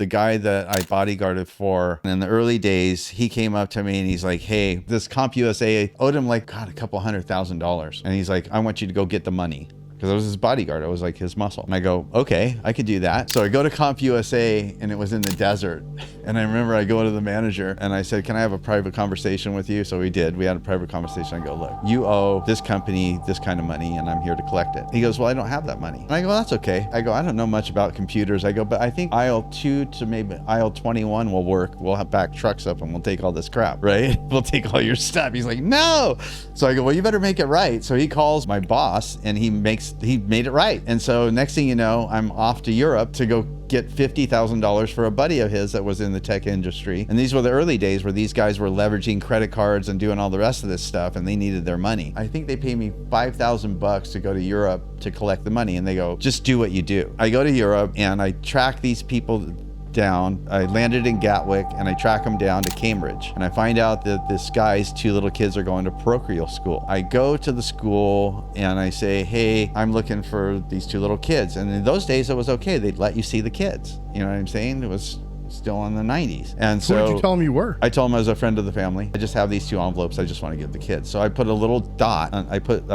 the guy that I bodyguarded for in the early days, he came up to me and he's like, hey, this CompUSA owed him like, God, a couple $100,000. And he's like, I want you to go get the money. Because I was his bodyguard. I was like his muscle. And I go, okay, I could do that. So I go to CompUSA and it was in the desert. And I remember I go to the manager and I said, can I have a private conversation with you? So we did. We had a private conversation. I go, look, you owe this company this kind of money and I'm here to collect it. He goes, well, I don't have that money. And I go, well, that's okay. I go, I don't know much about computers. I go, but I think aisle 2 to maybe aisle 21 will work. We'll have back trucks up and we'll take all this crap, right? We'll take all your stuff. He's like, no. So I go, well, you better make it right. So he calls my boss and he made it right. And so next thing you know, I'm off to Europe to go get $50,000 for a buddy of his that was in the tech industry. And these were the early days where these guys were leveraging credit cards and doing all the rest of this stuff, and they needed their money. I think they paid me $5,000 to go to Europe to collect the money, and they go, just do what you do. I go to Europe and I track these people down. I landed in Gatwick and I track them down to Cambridge, and I find out that this guy's 2 little kids are going to parochial school. I go to the school and I say, hey, I'm looking for these 2 little kids. And in those days it was okay. They'd let you see the kids. You know what I'm saying? It was still in the 90s. And so who did you tell them you were? I told him I was a friend of the family. I just have these 2 envelopes I just want to give the kids. So I put a little dot, I put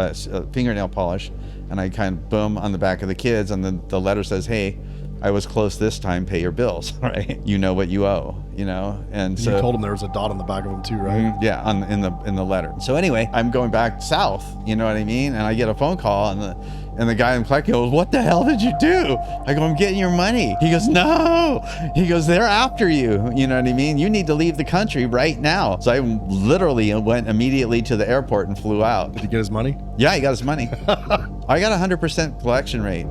fingernail polish, and I kind of boom on the back of the kids, and then the letter says, hey, I was close this time, pay your bills, right? You know what you owe, you know? And so you told him there was a dot on the back of them too, right? Yeah, in the letter. So anyway, I'm going back south, you know what I mean? And I get a phone call and the guy in collecting goes, what the hell did you do? I go, I'm getting your money. He goes, no. He goes, they're after you. You know what I mean? You need to leave the country right now. So I literally went immediately to the airport and flew out. Did he get his money? Yeah, he got his money. I got 100% collection rate.